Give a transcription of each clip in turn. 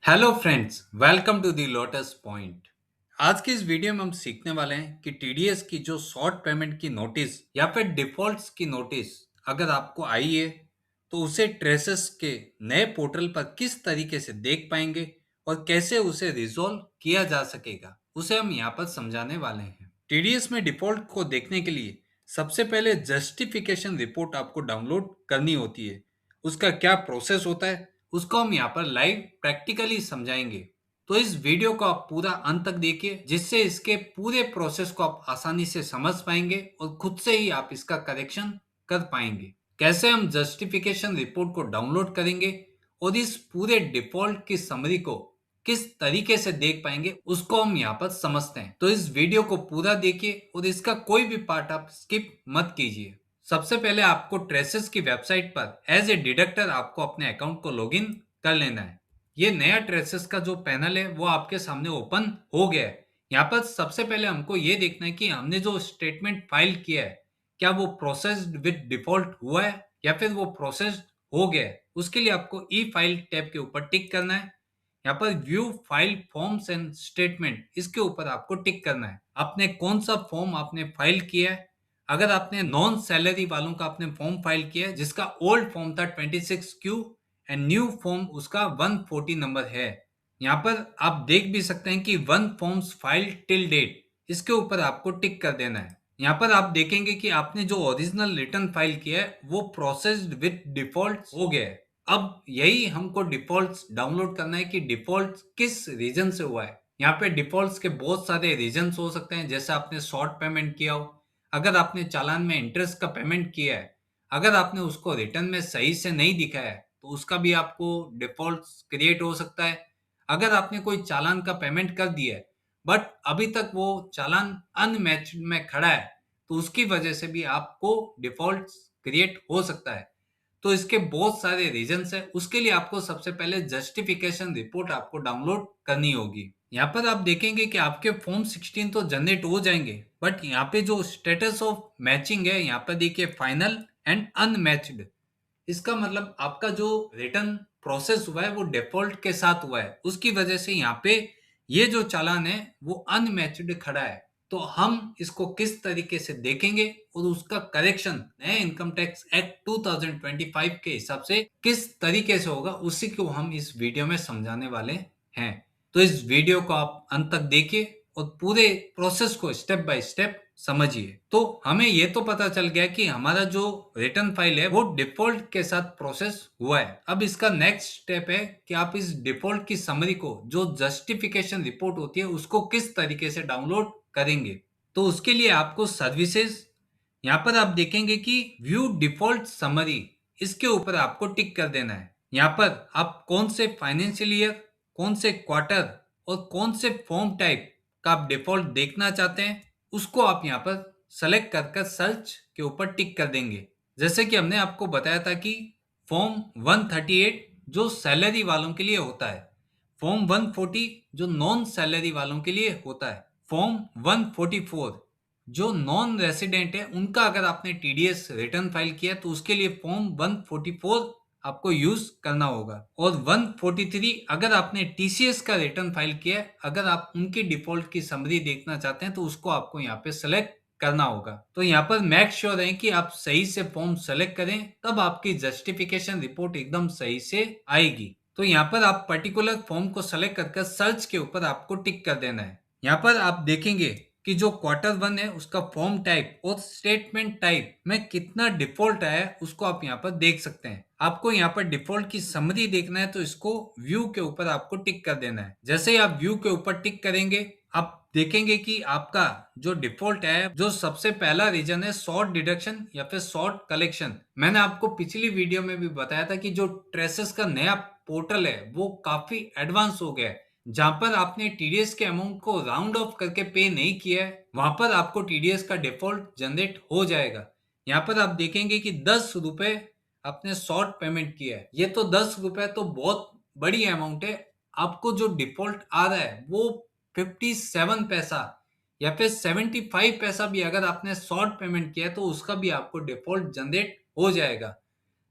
Hello friends, welcome to the Lotus Point. आज की इस वीडियो में हम सीखने वाले हैं कि टीडीएस की जो शॉर्ट पेमेंट की नोटिस या फिर डिफॉल्ट्स की नोटिस अगर आपको आई है तो उसे ट्रेसेस के नए पोर्टल पर किस तरीके से देख पाएंगे और कैसे उसे रिजॉल्व किया जा सकेगा, उसे हम यहाँ पर समझाने वाले हैं। टीडीएस में डिफॉल्ट को देखने के लिए सबसे पहले जस्टिफिकेशन रिपोर्ट आपको डाउनलोड करनी होती है। उसका क्या प्रोसेस होता है उसको हम यहाँ पर लाइव प्रैक्टिकली समझाएंगे। तो इस वीडियो को आप पूरा अंत तक देखिए, जिससे इसके पूरे प्रोसेस को आप आसानी से समझ पाएंगे और खुद से ही आप इसका करेक्शन कर पाएंगे। कैसे हम जस्टिफिकेशन रिपोर्ट को डाउनलोड करेंगे और इस पूरे डिफॉल्ट की समरी को किस तरीके से देख पाएंगे उसको हम यहाँ पर समझते हैं। तो इस वीडियो को पूरा देखिए और इसका कोई भी पार्ट आप स्किप मत कीजिए। सबसे पहले आपको ट्रेसेस की वेबसाइट पर एज ए डिडक्टर आपको अपने अकाउंट को लॉगिन कर लेना है। ये नया ट्रेसेस का जो पैनल है वो आपके सामने ओपन हो गया है। यहाँ पर सबसे पहले हमको ये देखना है कि हमने जो स्टेटमेंट फाइल किया है क्या वो प्रोसेस्ड विद डिफॉल्ट हुआ है या फिर वो प्रोसेस्ड हो गया है। उसके लिए आपको ई फाइल टैब के ऊपर टिक करना है। यहाँ पर view file forms and statement, इसके ऊपर आपको टिक करना है। आपने कौन सा फॉर्म आपने फाइल किया है। अगर आपने नॉन सैलरी वालों का आपने फॉर्म फाइल किया है जिसका ओल्ड फॉर्म था 26Q एंड न्यू फॉर्म उसका 140 नंबर है। यहाँ पर आप देख भी सकते हैं कि one forms file till date, इसके ऊपर आपको टिक कर देना है। यहाँ पर आप देखेंगे कि आपने जो ओरिजिनल रिटर्न फाइल किया है वो प्रोसेस्ड विद डिफॉल्ट हो गया है। अब यही हमको डिफॉल्ट्स डाउनलोड करना है कि डिफॉल्ट किस रीजन से हुआ है। यहाँ पे डिफॉल्ट्स के बहुत सारे रीजन्स हो सकते हैं, जैसे आपने शॉर्ट पेमेंट किया हो, अगर आपने चालान में इंटरेस्ट का पेमेंट किया है, अगर आपने उसको रिटर्न में सही से नहीं दिखाया है तो उसका भी आपको डिफॉल्ट क्रिएट हो सकता है। अगर आपने कोई चालान का पेमेंट कर दिया है बट अभी तक वो चालान अनमैच्ड में खड़ा है तो उसकी वजह से भी आपको डिफॉल्ट क्रिएट हो सकता है। तो इसके बहुत सारे रीजंस है। उसके लिए आपको सबसे पहले जस्टिफिकेशन रिपोर्ट आपको डाउनलोड करनी होगी। यहाँ पर आप देखेंगे कि आपके फॉर्म 16 तो जनरेट हो जाएंगे बट यहाँ पे जो स्टेटस ऑफ मैचिंग है यहाँ पर देखिए फाइनल एंड अनमैच्ड। इसका मतलब आपका जो रिटर्न प्रोसेस हुआ है वो डिफॉल्ट के साथ हुआ है, उसकी वजह से यहाँ पे ये जो चालान है वो अनमैच्ड खड़ा है। तो हम इसको किस तरीके से देखेंगे और उसका करेक्शन नए इनकम टैक्स एक्ट 2025 के हिसाब से किस तरीके से होगा उसी को हम इस वीडियो में समझाने वाले हैं। तो इस वीडियो को आप अंत तक देखिए और पूरे प्रोसेस को स्टेप बाय स्टेप समझिए। तो हमें ये तो पता चल गया कि हमारा जो रिटर्न फाइल है वो डिफॉल्ट के साथ प्रोसेस हुआ है। अब इसका नेक्स्ट स्टेप है कि आप इस डिफॉल्ट की समरी को जो जस्टिफिकेशन रिपोर्ट होती है उसको किस तरीके से डाउनलोड करेंगे। तो उसके लिए आपको सर्विसेज, यहाँ पर आप देखेंगे कि व्यू डिफॉल्ट समरी, इसके ऊपर आपको टिक कर देना है। यहाँ पर आप कौन से फाइनेंशियल ईयर, कौन से क्वार्टर और कौन से फॉर्म टाइप का आप डिफॉल्ट देखना चाहते हैं उसको आप यहाँ पर सेलेक्ट कर कर सर्च के ऊपर टिक कर देंगे। जैसे कि हमने आपको बताया था कि फॉर्म 138 जो सैलरी वालों के लिए होता है, फॉर्म 140 जो नॉन सैलरी वालों के लिए होता है, फॉर्म 144 जो नॉन रेसिडेंट है उनका अगर आपने टीडीएस रिटर्न फाइल किया तो उसके लिए फॉर्म 144 आपको यूज करना होगा, और 143 अगर आपने टीसीएस का रिटर्न फाइल किया है, अगर आप उनकी डिफॉल्ट की समरी देखना चाहते हैं तो उसको आपको यहाँ पे सेलेक्ट करना होगा। तो यहाँ पर मेक श्योर है कि आप सही से फॉर्म सेलेक्ट करें, तब आपकी जस्टिफिकेशन रिपोर्ट एकदम सही से आएगी। तो यहाँ पर आप पर्टिकुलर फॉर्म को सेलेक्ट करके सर्च के ऊपर आपको टिक कर देना है। यहाँ पर आप देखेंगे कि जो क्वार्टर वन है उसका फॉर्म टाइप और स्टेटमेंट टाइप में कितना डिफॉल्ट आया है उसको आप यहाँ पर देख सकते हैं। आपको यहाँ पर डिफॉल्ट की समरी देखना है तो इसको व्यू के ऊपर आपको टिक कर देना है। जैसे ही आप व्यू के ऊपर टिक करेंगे आप देखेंगे कि आपका जो डिफॉल्ट है, जो सबसे पहला रीजन है शॉर्ट डिडक्शन या फिर शॉर्ट कलेक्शन। मैंने आपको पिछली वीडियो में भी बताया था कि जो ट्रेसेस का नया पोर्टल है वो काफी एडवांस हो गया है। जहां पर आपने टीडीएस के अमाउंट को राउंड ऑफ करके पे नहीं किया है वहां पर आपको टीडीएस का डिफॉल्ट जनरेट हो जाएगा। यहाँ पर आप देखेंगे कि 10 रुपए आपने शॉर्ट पेमेंट किया है। ये तो 10 रुपए तो बहुत बड़ी अमाउंट है। आपको जो डिफॉल्ट आ रहा है वो 57 पैसा या फिर 75 पैसा भी अगर आपने शॉर्ट पेमेंट किया है तो उसका भी आपको डिफॉल्ट जनरेट हो जाएगा।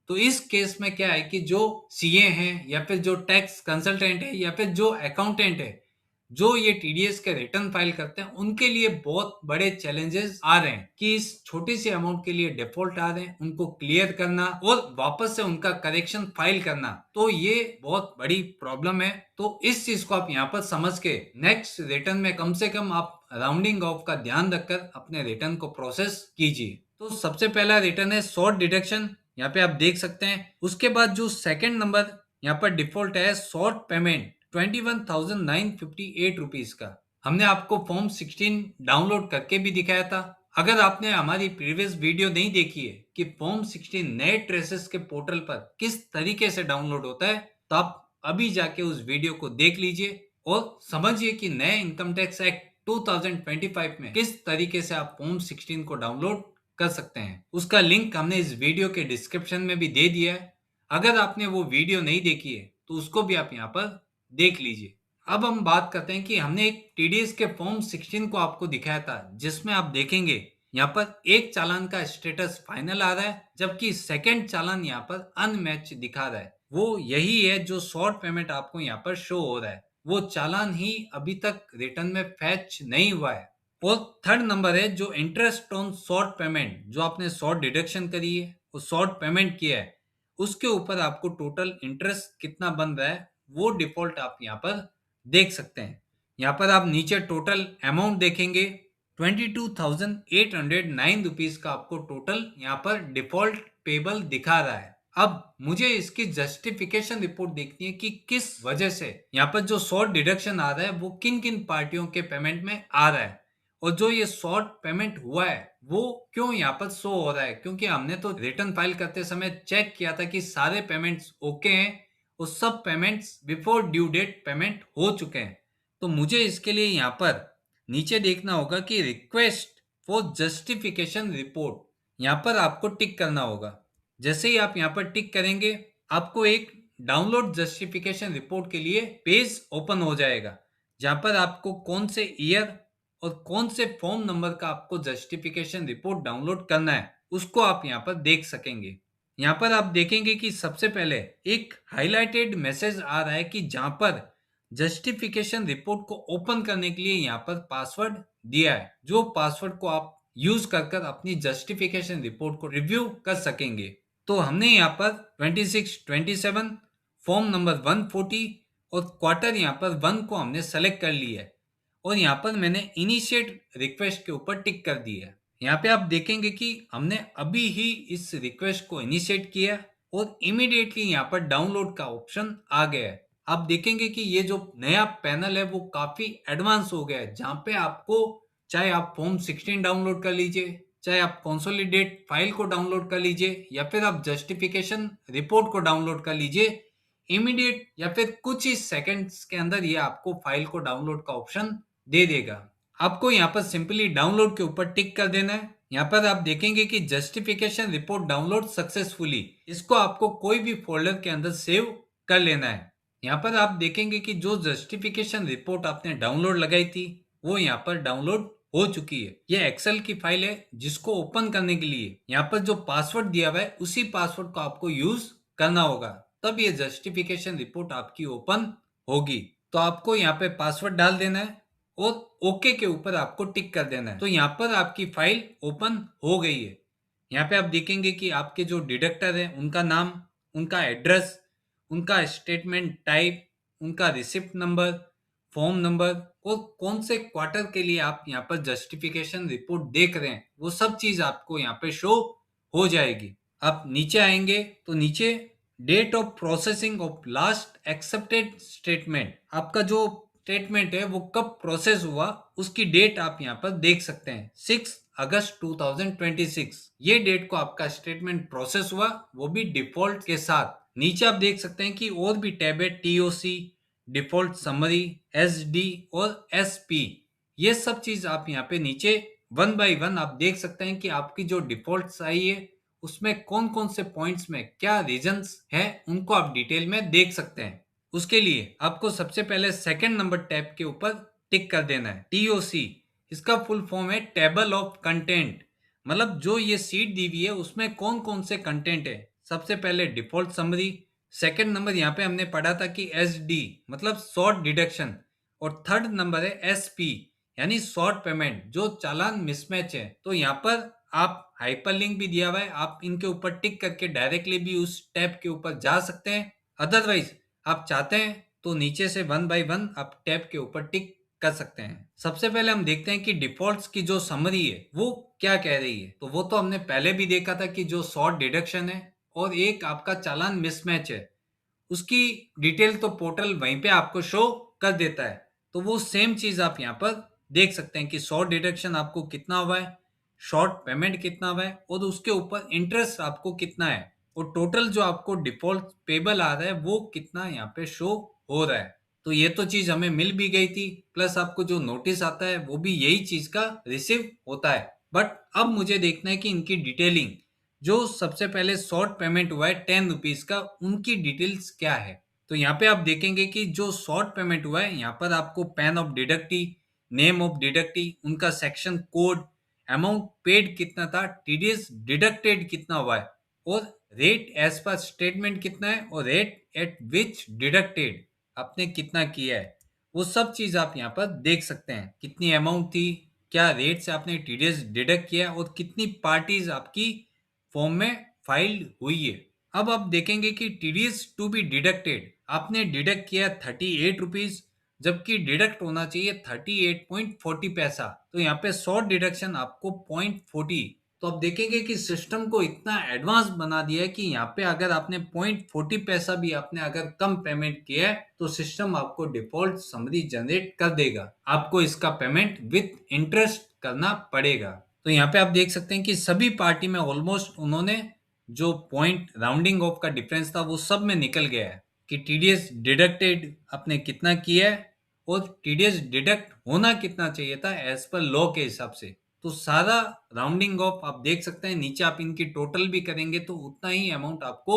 तो इस केस में क्या है कि जो सीए हैं या फिर जो टैक्स कंसल्टेंट है या फिर जो अकाउंटेंट है, जो ये टीडीएस के रिटर्न फाइल करते हैं, उनके लिए बहुत बड़े चैलेंजेस आ रहे हैं कि इस छोटी सी अमाउंट के लिए डिफॉल्ट आ रहे हैं, उनको क्लियर करना और वापस से उनका करेक्शन फाइल करना, तो ये बहुत बड़ी प्रॉब्लम है। तो इस चीज को आप यहाँ पर समझ के नेक्स्ट रिटर्न में कम से कम आप राउंडिंग ऑफ का ध्यान रखकर अपने रिटर्न को प्रोसेस कीजिए। तो सबसे पहला रिटर्न है शॉर्ट डिडक्शन, यहाँ पे आप देख सकते हैं। उसके बाद जो सेकंड नंबर यहाँ पर डिफॉल्ट है शॉर्ट पेमेंट 21,958 रुपीज का। हमने आपको फॉर्म 16 डाउनलोड करके भी दिखाया था। अगर आपने हमारी प्रीवियस वीडियो नहीं देखी है कि फॉर्म 16 नए ट्रेसेस के पोर्टल पर किस तरीके से डाउनलोड होता है, तो आप अभी जाके उस वीडियो को देख लीजिए और समझिए कि नए इनकम टैक्स एक्ट 2025 में किस तरीके से आप फॉर्म 16 को डाउनलोड कर सकते हैं। उसका लिंक हमने इस वीडियो के डिस्क्रिप्शन में भी दे दिया है। अगर आपने वो वीडियो नहीं देखी है तो उसको भी आप यहाँ पर देख लीजिए। अब हम बात करते हैं कि हमने एक टीडीएस के फॉर्म 16 को आपको दिखाया था, जिसमें आप देखेंगे यहाँ पर एक चालान का स्टेटस फाइनल आ रहा है, जबकि सेकंड चालान यहाँ पर अनमैच दिखा रहा है। वो यही है जो शॉर्ट पेमेंट आपको यहाँ पर शो हो रहा है, वो चालान ही अभी तक रिटर्न में फैच नहीं हुआ है। और थर्ड नंबर है जो इंटरेस्ट ऑन शॉर्ट पेमेंट, जो आपने शॉर्ट डिडक्शन करी है, वो शॉर्ट पेमेंट किया है, उसके ऊपर आपको टोटल इंटरेस्ट कितना बन रहा है वो डिफॉल्ट आप यहाँ पर देख सकते हैं। यहाँ पर आप नीचे टोटल अमाउंट देखेंगे 22,809 रुपीज का आपको टोटल यहाँ पर डिफॉल्ट पेबल दिखा रहा है। अब मुझे इसकी जस्टिफिकेशन रिपोर्ट देखनी है कि किस वजह से यहाँ पर जो शॉर्ट डिडक्शन आ रहा है वो किन किन पार्टियों के पेमेंट में आ रहा है, और जो ये शॉर्ट पेमेंट हुआ है वो क्यों यहाँ पर शो हो रहा है। क्योंकि हमने तो रिटर्न फाइल करते समय चेक किया था कि सारे पेमेंट्स ओके हैं और सब payments before due date payment हो चुके हैं। तो मुझे इसके लिए यहाँ पर नीचे देखना होगा कि रिक्वेस्ट फॉर जस्टिफिकेशन रिपोर्ट, यहाँ पर आपको टिक करना होगा। जैसे ही आप यहाँ पर टिक करेंगे आपको एक डाउनलोड जस्टिफिकेशन रिपोर्ट के लिए पेज ओपन हो जाएगा, जहां पर आपको कौन से ईयर और कौन से फॉर्म नंबर का आपको जस्टिफिकेशन रिपोर्ट डाउनलोड करना है उसको आप यहाँ पर देख सकेंगे। यहाँ पर आप देखेंगे कि सबसे पहले एक हाईलाइटेड मैसेज आ रहा है कि जहां पर जस्टिफिकेशन रिपोर्ट को ओपन करने के लिए यहाँ पर पासवर्ड दिया है, जो पासवर्ड को आप यूज कर अपनी जस्टिफिकेशन रिपोर्ट को रिव्यू कर सकेंगे। तो हमने यहाँ पर 26, 27, फॉर्म नंबर 140 और क्वार्टर यहाँ पर 1 को हमने सेलेक्ट कर लिया है और यहाँ पर मैंने इनिशिएट रिक्वेस्ट के ऊपर टिक कर दिया है। यहाँ पे आप देखेंगे कि हमने अभी ही इस रिक्वेस्ट को इनिशिएट किया और इमीडिएटली यहाँ पर डाउनलोड का ऑप्शन आ गया है। आप देखेंगे कि ये जो नया पैनल है वो काफी एडवांस हो गया है, जहां पे आपको चाहे आप फॉर्म 16 डाउनलोड कर लीजिए, चाहे आप कंसोलिडेट फाइल को डाउनलोड कर लीजिए या फिर आप जस्टिफिकेशन रिपोर्ट को डाउनलोड कर लीजिए, इमीडिएट या फिर कुछ ही सेकंड्स के अंदर ये आपको फाइल को डाउनलोड का ऑप्शन दे देगा। आपको यहाँ पर सिंपली डाउनलोड के ऊपर टिक कर देना है। यहाँ पर आप देखेंगे कि जस्टिफिकेशन रिपोर्ट डाउनलोड सक्सेसफुली, इसको आपको कोई भी फोल्डर के अंदर सेव कर लेना है। यहाँ पर आप देखेंगे कि जो जस्टिफिकेशन रिपोर्ट आपने डाउनलोड लगाई थी वो यहाँ पर डाउनलोड हो चुकी है। ये एक्सेल की फाइल है जिसको ओपन करने के लिए यहाँ पर जो पासवर्ड दिया हुआ है उसी पासवर्ड को आपको यूज करना होगा, तब ये जस्टिफिकेशन रिपोर्ट आपकी ओपन होगी। तो आपको यहाँ पे पासवर्ड डाल देना है और ओके के ऊपर आपको टिक कर देना है। तो यहाँ पर आपकी फाइल ओपन हो गई है। यहाँ पे आप देखेंगे कि आपके जो डिडक्टर है उनका नाम, उनका एड्रेस, उनका स्टेटमेंट टाइप, उनका रिसिप्ट नंबर, फॉर्म नंबर और कौन से क्वार्टर के लिए आप यहाँ पर जस्टिफिकेशन रिपोर्ट देख रहे हैं वो सब चीज आपको यहाँ पे शो हो जाएगी। आप नीचे आएंगे तो नीचे date of processing of last accepted statement, आपका जो स्टेटमेंट है वो कब प्रोसेस हुआ उसकी डेट आप यहाँ पर देख सकते हैं 6 अगस्त 2026, ये डेट को आपका स्टेटमेंट प्रोसेस हुआ, वो भी डिफॉल्ट के साथ। नीचे आप देख सकते हैं कि और भी टैब है, टीओसी, डिफॉल्ट समरी, एसडी और एसपी, ये सब चीज आप यहाँ पे नीचे वन बाय वन आप देख सकते हैं कि आपकी जो डिफॉल्ट आई है उसमें कौन कौन से पॉइंट्स में क्या रीजंस हैं उनको आप डिटेल में देख सकते हैं। उसके लिए आपको सबसे पहले सेकंड नंबर टैब के ऊपर टिक कर देना है। टीओसी, इसका फुल फॉर्म है टेबल ऑफ कंटेंट, मतलब जो ये सीट दी हुई है उसमें कौन कौन से कंटेंट है सबसे पहले डिफॉल्ट समरी, सेकंड नंबर यहाँ पे हमने पढ़ा था कि एस डी मतलब शॉर्ट डिडक्शन, और थर्ड नंबर है एस पी यानी शॉर्ट पेमेंट जो चालान मिसमैच है। तो यहाँ पर आप हाइपरलिंक भी दिया हुआ है, आप इनके ऊपर टिक करके डायरेक्टली भी उस टैब के ऊपर जा सकते हैं। अदरवाइज आप चाहते हैं तो नीचे से वन बाय वन आप टैब के ऊपर टिक कर सकते हैं। सबसे पहले हम देखते हैं कि डिफॉल्ट्स की जो समरी है वो क्या कह रही है। तो वो तो हमने पहले भी देखा था कि जो शॉर्ट डिडक्शन है और एक आपका चालान मिसमैच है, उसकी डिटेल तो पोर्टल वहीं पे आपको शो कर देता है। तो वो सेम चीज आप यहाँ पर देख सकते हैं कि शॉर्ट डिडक्शन आपको कितना हुआ है, शॉर्ट पेमेंट कितना हुआ है, और उसके ऊपर इंटरेस्ट आपको कितना है, और टोटल जो आपको डिफॉल्ट पेबल आ रहा है वो कितना यहाँ पे शो हो रहा है। तो ये तो चीज हमें मिल भी गई थी, प्लस आपको जो नोटिस आता है वो भी यही चीज का रिसीव होता है। बट अब मुझे देखना है कि इनकी डिटेलिंग, जो सबसे पहले शॉर्ट पेमेंट हुआ है 10 रुपीज का, उनकी डिटेल्स क्या है। तो यहाँ पे आप देखेंगे कि जो शॉर्ट पेमेंट हुआ है यहाँ पर आपको pan of deductee, name of deductee, उनका सेक्शन कोड, अमाउंट पेड कितना था, टीडीएस डिडक्टेड कितना हुआ है, और रेट एज पर स्टेटमेंट कितना है, और रेट एट विच डिडक्टेड आपने कितना किया है, वो सब चीज आप यहाँ पर देख सकते हैं। कितनी अमाउंट थी, क्या रेट से आपने टीडीएस डिडक्ट किया, और कितनी पार्टीज आपकी फॉर्म में फाइल्ड हुई है। अब आप देखेंगे कि टीडीएस टू बी डिडक्टेड आपने डिडक्ट किया 38 रुपीज, जबकि डिडक्ट होना चाहिए 38.40 पैसा। तो यहाँ पे शॉर्ट डिडक्शन आपको 0.40। तो आप देखेंगे कि सिस्टम को इतना एडवांस बना दिया है कि यहाँ पे अगर आपने 0.40 पैसा भी आपने अगर कम पेमेंट किया है तो सिस्टम आपको डिफॉल्ट समरी जनरेट कर देगा। आपको इसका पेमेंट विथ इंटरेस्ट करना पड़ेगा। तो यहाँ पे आप देख सकते हैं कि सभी पार्टी में ऑलमोस्ट उन्होंने जो पॉइंट राउंडिंग ऑफ का डिफरेंस था वो सब में निकल गया है कि टीडीएस डिडक्टेड आपने कितना किया है और टीडीएस डिडक्ट होना कितना चाहिए था एज पर लॉ के हिसाब से। तो सारा राउंडिंग ऑफ आप देख सकते हैं, नीचे आप इनकी टोटल भी करेंगे तो उतना ही अमाउंट आपको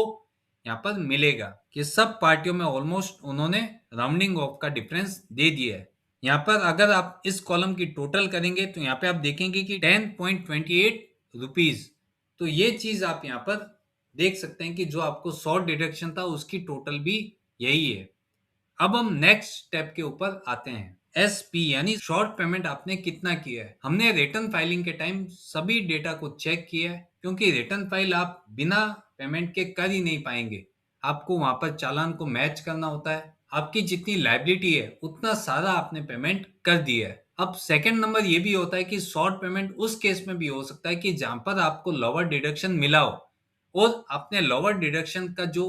यहाँ पर मिलेगा कि सब पार्टियों में ऑलमोस्ट उन्होंने राउंडिंग ऑफ का डिफरेंस दे दिया है। यहाँ पर अगर आप इस कॉलम की टोटल करेंगे तो यहाँ पे आप देखेंगे कि 10.28 रुपीज। तो ये चीज आप यहाँ पर देख सकते हैं कि जो आपको शॉर्ट डिडक्शन था उसकी टोटल भी यही है। अब हम नेक्स्ट स्टेप के ऊपर आते हैं। एस पी यानी शॉर्ट पेमेंट आपने कितना किया है। हमने रिटर्न फाइलिंग के टाइम सभी डेटा को चेक किया है, क्योंकि रिटर्न फाइल आप बिना पेमेंट के कर ही नहीं पाएंगे। आपको वहां पर चालान को मैच करना होता है, आपकी जितनी लाइबिलिटी है उतना सारा आपने पेमेंट कर दिया है। अब सेकंड नंबर ये भी होता है कि शॉर्ट पेमेंट उस केस में भी हो सकता है कि जहां पर आपको लोअर डिडक्शन मिला हो और आपने लोअर डिडक्शन का जो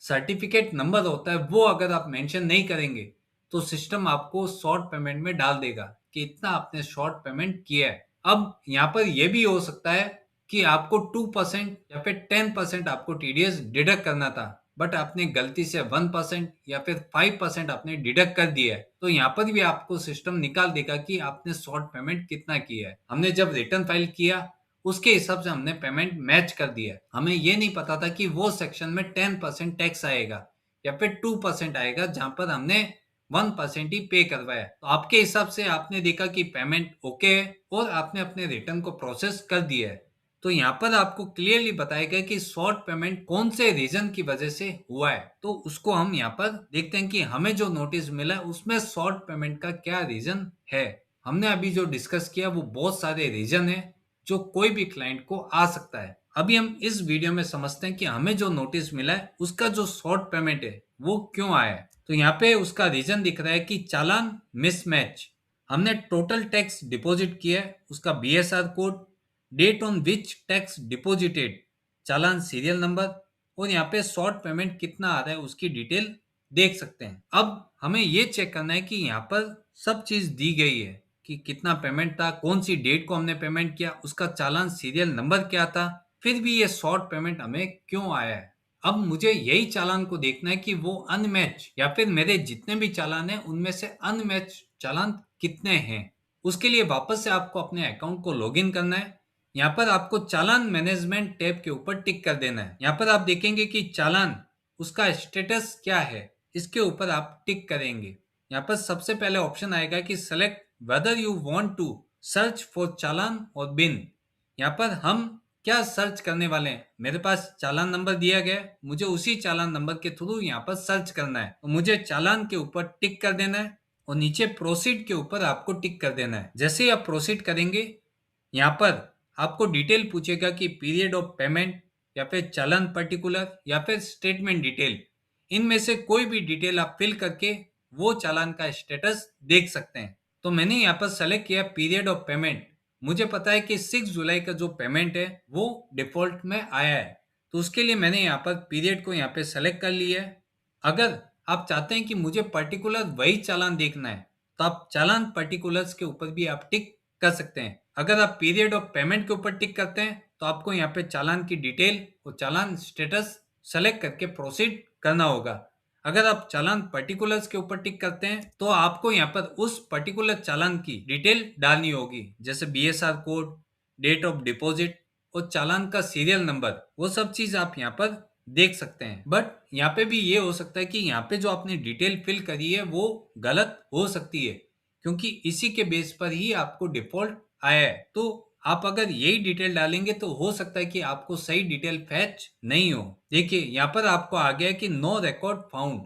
सर्टिफिकेट नंबर होता है वो अगर आप मेंशन नहीं करेंगे तो सिस्टम आपको शॉर्ट पेमेंट में डाल देगा कि इतना आपने शॉर्ट पेमेंट किया है। अब यहाँ पर यह भी हो सकता है कि आपको 2% या फिर 10% आपको टीडीएस डिडक्ट करना था, बट आपने गलती से 1% या फिर 5% आपने डिडक्ट कर दिया है। तो यहाँ पर भी आपको सिस्टम निकाल देगा कि आपने शॉर्ट पेमेंट कितना किया है। हमने जब रिटर्न फाइल किया उसके हिसाब से हमने पेमेंट मैच कर दिया। हमें ये नहीं पता था कि वो सेक्शन में 10% टैक्स आएगा या फिर 2% आएगा, जहां पर हमने 1% ही पे करवाया। तो आपके हिसाब से आपने देखा कि पेमेंट ओके है और आपने अपने रिटर्न को प्रोसेस कर दिया है। तो यहाँ पर आपको क्लियरली बताया गया कि शॉर्ट पेमेंट कौन से रीजन की वजह से हुआ है। तो उसको हम यहाँ पर देखते हैं कि हमें जो नोटिस मिला उसमें शॉर्ट पेमेंट का क्या रीजन है। हमने अभी जो डिस्कस किया वो बहुत सारे रीजन है जो कोई भी क्लाइंट को आ सकता है। अभी हम इस वीडियो में समझते हैं कि हमें जो नोटिस मिला है उसका जो शॉर्ट पेमेंट है वो क्यों आया है। तो यहाँ पे उसका रीजन दिख रहा है कि चालान मिसमैच। हमने टोटल टैक्स डिपॉजिट किया है, उसका BSR code, date on which tax deposited, challan serial number, और यहाँ पे शॉर्ट पेमेंट कितना आ रहा है उसकी डिटेल देख सकते हैं। अब हमें ये चेक करना है कि यहाँ पर सब चीज दी गई है कि कितना पेमेंट था, कौन सी डेट को हमने पेमेंट किया, उसका चालान सीरियल नंबर क्या था, फिर भी ये शॉर्ट पेमेंट हमें क्यों आया है। अब मुझे यही चालान को देखना है कि वो अनमैच या फिर मेरे जितने भी चालान हैं उनमें से अनमैच चालान कितने हैं। उसके लिए वापस से आपको अपने अकाउंट को लॉगिन करना है। यहाँ पर आपको चालान मैनेजमेंट टैब के ऊपर टिक कर देना है। यहाँ पर आप देखेंगे कि चालान उसका स्टेटस क्या है, इसके ऊपर आप टिक करेंगे। यहाँ पर सबसे पहले ऑप्शन आएगा कि select whether you want to search for चालान और बिन। यहाँ पर हम क्या सर्च करने वाले हैं, मेरे पास चालान नंबर दिया गया है, मुझे उसी चालान नंबर के थ्रू यहाँ पर सर्च करना है। तो मुझे चालान के ऊपर टिक कर देना है और नीचे प्रोसीड के ऊपर आपको टिक कर देना है। जैसे ही आप प्रोसीड करेंगे, यहाँ पर आपको डिटेल पूछेगा कि पीरियड ऑफ पेमेंट या फिर चालान पर्टिकुलर या फिर स्टेटमेंट डिटेल, इनमें से कोई भी डिटेल आप फिल करके वो चालान का स्टेटस देख सकते हैं। तो मैंने यहाँ पर सेलेक्ट किया पीरियड ऑफ पेमेंट। मुझे पता है कि 6 जुलाई का जो पेमेंट है वो डिफॉल्ट में आया है, तो उसके लिए मैंने यहाँ पर पीरियड को यहाँ पे सेलेक्ट कर लिया है। अगर आप चाहते हैं कि मुझे पर्टिकुलर वही चालान देखना है, तो आप चालान पर्टिकुलर्स के ऊपर भी आप टिक कर सकते हैं। अगर आप पीरियड ऑफ पेमेंट के ऊपर टिक करते हैं तो आपको यहाँ पे चालान की डिटेल और चालान स्टेटस सेलेक्ट करके प्रोसीड करना होगा। अगर आप चालान पर्टिकुलर्स के ऊपर टिक करते हैं तो आपको यहाँ पर उस पर्टिकुलर चालान की डिटेल डालनी होगी, जैसे BSR code, date of deposit और चालान का सीरियल नंबर। वो सब चीज आप यहाँ पर देख सकते हैं। बट यहाँ पे भी ये हो सकता है कि यहाँ पे जो आपने डिटेल फिल करी है वो गलत हो सकती है, क्योंकि इसी के बेस पर ही आपको डिफॉल्ट आया है। तो आप अगर यही डिटेल डालेंगे तो हो सकता है कि आपको सही डिटेल फैच नहीं हो। देखिए यहाँ पर आपको आ गया कि नो रिकॉर्ड फाउंड,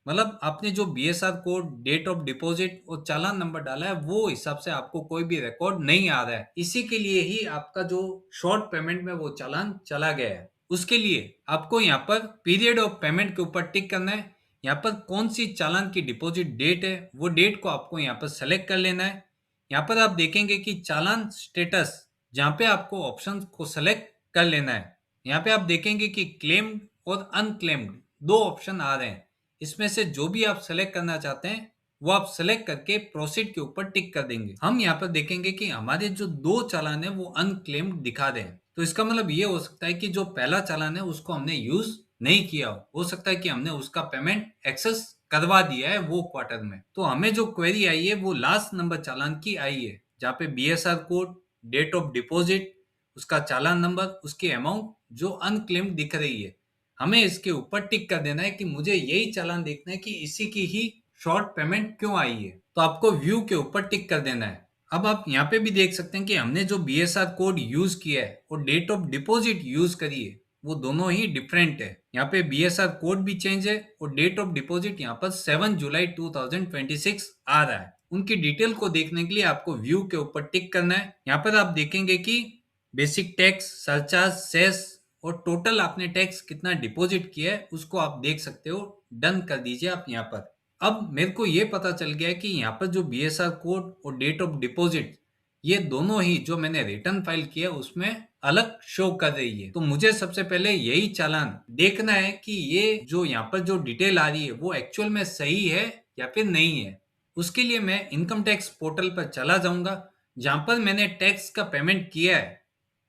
मतलब आपने जो BSR code, date of deposit और चालान नंबर डाला है वो हिसाब से आपको कोई भी रिकॉर्ड नहीं आ रहा है। इसी के लिए ही आपका जो शॉर्ट पेमेंट में वो चालान चला गया है। उसके लिए आपको यहाँ पर पीरियड ऑफ पेमेंट के ऊपर टिक करना है। यहाँ पर कौन सी चालान की डिपॉजिट डेट है वो डेट को आपको यहाँ पर सेलेक्ट कर लेना है। यहाँ पर आप देखेंगे कि चालान स्टेटस, जहाँ पे आपको ऑप्शन को सेलेक्ट कर लेना है। यहाँ पे आप देखेंगे कि क्लेम्ड और अनक्लेम्ड दो ऑप्शन आ रहे हैं। इसमें से जो भी आप सेलेक्ट करना चाहते हैं वो आप सेलेक्ट करके प्रोसीड के ऊपर टिक कर देंगे। हम यहाँ पर देखेंगे कि हमारे जो दो चालान है वो अनक्लेम्ड दिखा रहे हैं, तो इसका मतलब ये हो सकता है कि जो पहला चालान है उसको हमने यूज नहीं किया हो सकता है कि हमने उसका पेमेंट एक्सेस करवा दिया है वो क्वार्टर में। तो हमें जो क्वेरी आई है वो लास्ट नंबर चालान की आई है, जहाँ पे BSR code, date of deposit, उसका चालान नंबर, उसकी अमाउंट जो अनक्लेम्ड दिख रही है। हमें इसके ऊपर टिक कर देना है कि मुझे यही चालान देखना है कि इसी की ही शॉर्ट पेमेंट क्यों आई है। तो आपको व्यू के ऊपर टिक कर देना है। अब आप यहाँ पे भी देख सकते हैं कि हमने जो बीएसआर कोड यूज किया है और डेट ऑफ डिपॉजिट यूज करी है वो दोनों ही डिफरेंट है। यहाँ पे बीएसआर कोड भी चेंज है और डेट ऑफ डिपॉजिट यहाँ पर 7 जुलाई 2026 आ रहा है। उनकी डिटेल को देखने के लिए आपको व्यू के ऊपर टिक करना है। यहाँ पर आप देखेंगे कि बेसिक टैक्स, सरचार्ज, सेस और टोटल आपने टैक्स कितना डिपॉजिट किया है उसको आप देख सकते हो। डन कर दीजिए आप यहाँ पर। अब मेरे को ये पता चल गया है कि यहाँ पर जो बीएसआर कोड और डेट ऑफ डिपॉजिट ये दोनों ही जो मैंने रिटर्न फाइल किया उसमें अलग शो कर रही है। तो मुझे सबसे पहले यही चालान देखना है कि ये जो यहाँ पर जो डिटेल आ रही है वो एक्चुअल में सही है या फिर नहीं है। उसके लिए मैं इनकम टैक्स पोर्टल पर चला जाऊंगा, जहां पर मैंने टैक्स का पेमेंट किया है।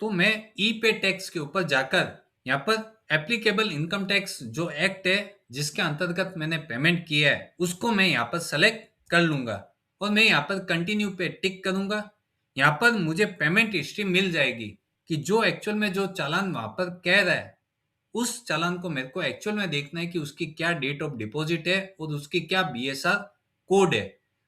तो मैं ई पे टैक्स के ऊपर जाकर यहाँ पर एप्लीकेबल इनकम टैक्स जो एक्ट है जिसके अंतर्गत मैंने पेमेंट किया है उसको मैं यहाँ पर सेलेक्ट कर लूंगा और मैं यहाँ पर कंटिन्यू पे टिक करूंगा। यहाँ पर मुझे पेमेंट हिस्ट्री मिल जाएगी कि जो एक्चुअल में जो चालान वहां पर कह रहा है उस चालान को मेरे को एक्चुअल में देखना है कि उसकी क्या डेट ऑफ डिपॉजिट है और उसकी क्या बीएसआर कोड है।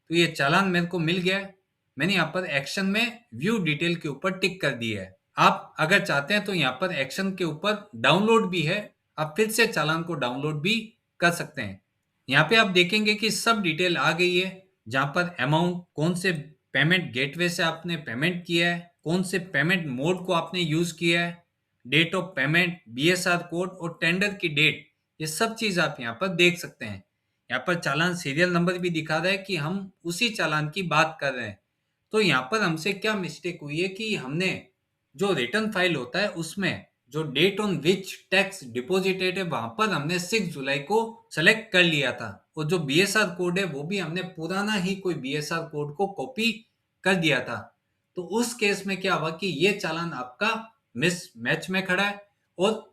तो ये चालान मेरे को मिल गया है। मैंने यहाँ पर एक्शन में व्यू डिटेल के ऊपर टिक कर दिया है। आप अगर चाहते हैं तो यहाँ पर एक्शन के ऊपर डाउनलोड भी है, आप फिर से चालान को डाउनलोड भी कर सकते हैं। यहाँ पे आप देखेंगे कि सब डिटेल आ गई है, जहां पर अमाउंट, कौन से पेमेंट गेटवे से आपने पेमेंट किया है, कौन से पेमेंट मोड को आपने यूज किया है, date of payment, BSR code और टेंडर की डेट, ये सब चीज आप यहाँ पर देख सकते हैं। यहाँ पर चालान सीरियल नंबर भी दिखा रहा है कि हम उसी चालान की बात कर रहे हैं। तो यहाँ पर हमसे क्या मिस्टेक हुई है कि हमने जो रिटर्न फाइल होता है उसमें जो date on which tax deposited है वहां पर हमने 6 जुलाई को सेलेक्ट कर लिया था और जो बीएसआर कोड है वो भी हमने पुराना ही कोई बीएसआर कोड को कॉपी कर दिया था। तो उस केस में क्या हुआ कि ये चालान आपका मिस मैच में खड़ा है और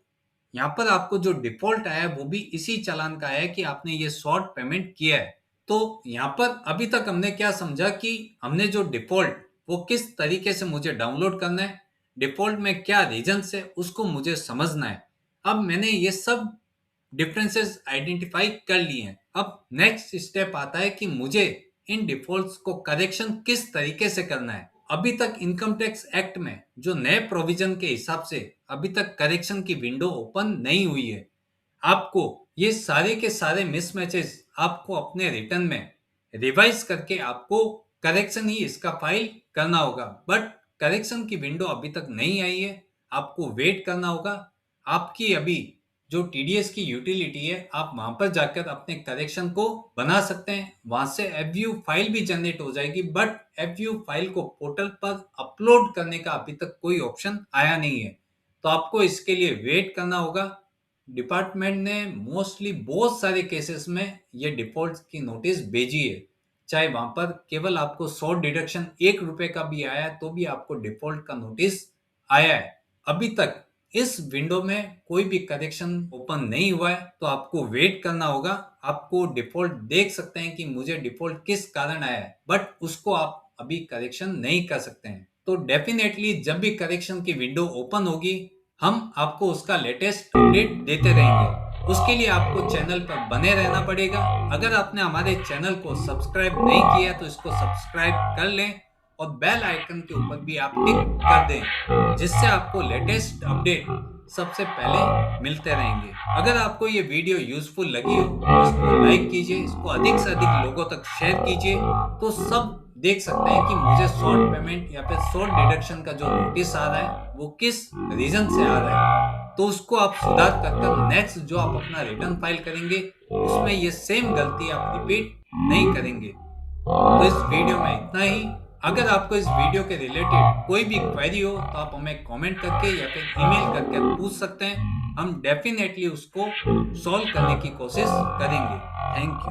यहाँ पर आपको जो डिफॉल्ट आया है वो भी इसी चालान का है कि आपने ये शॉर्ट पेमेंट किया है। तो यहाँ पर अभी तक हमने क्या समझा कि हमने जो डिफॉल्ट वो किस तरीके से मुझे डाउनलोड करना है, डिफॉल्ट में क्या रीजन है उसको मुझे समझना है। अब मैंने ये सब डिफरेंसेस आइडेंटिफाई कर लिए हैं। अब नेक्स्ट स्टेप आता है कि मुझे इन डिफॉल्ट्स को करेक्शन किस तरीके से करना है। अभी तक इनकम टैक्स एक्ट में जो नए प्रोविजन के हिसाब से अभी तक करेक्शन की विंडो ओपन नहीं हुई है। आपको ये सारे के सारे मिसमैचेस आपको अपने रिटर्न में रिवाइज करके आपको करेक्शन ही इसका फाइल करना होगा। बट करेक्शन की विंडो अभी तक नहीं आई है, आपको वेट करना होगा। आपकी अभी जो टीडीएस की यूटिलिटी है, आप वहां पर जाकर अपने करेक्शन को बना सकते हैं। वहां से एफव्यू फाइल भी जनरेट हो जाएगी, बट एफव्यू फाइल को पोर्टल पर अपलोड करने का अभी तक कोई ऑप्शन आया नहीं है, तो आपको इसके लिए वेट करना होगा। डिपार्टमेंट ने मोस्टली बहुत सारे केसेस में ये डिफॉल्ट की नोटिस भेजी है, चाहे वहां पर केवल आपको 100 डिडक्शन ₹1 का भी आया है तो भी आपको डिफॉल्ट का नोटिस आया है। अभी तक इस विंडो में कोई भी करेक्शन ओपन नहीं हुआ है, तो आपको वेट करना होगा। आपको डिफॉल्ट देख सकते हैं कि मुझे डिफॉल्ट किस कारण आया है, बट उसको आप अभी करेक्शन नहीं कर सकते हैं। तो डेफिनेटली जब भी करेक्शन की विंडो ओपन होगी, हम आपको उसका लेटेस्ट अपडेट देते रहेंगे। उसके लिए आपको चैनल पर बने रहना पड़ेगा। अगर आपने हमारे चैनल को सब्सक्राइब नहीं किया तो इसको सब्सक्राइब कर लें और बेल आइकन के ऊपर भी आप टिक कर दें, जिससे आपको लेटेस्ट अपडेट सबसे पहले मिलते रहेंगे। अगर आपको ये वीडियो यूजफुल लगी हो तो इसको लाइक कीजिए, इसको अधिक से अधिक लोगों तक शेयर कीजिए, तो सब देख सकते हैं कि मुझे शॉर्ट पेमेंट या फिर शॉर्ट डिडक्शन का जो नोटिस आ रहा है वो किस रीजन से आ रहा है, तो उसको आप सुधार कर नेक्स्ट जो आप अपना रिटर्न फाइल करेंगे उसमें ये सेम गलती आप रिपीट नहीं करेंगे। तो इस वीडियो में इतना ही। अगर आपको इस वीडियो के रिलेटेड कोई भी क्वेरी हो तो आप हमें कमेंट करके या फिर ईमेल करके पूछ सकते हैं। हम डेफिनेटली उसको सॉल्व करने की कोशिश करेंगे। Thank you.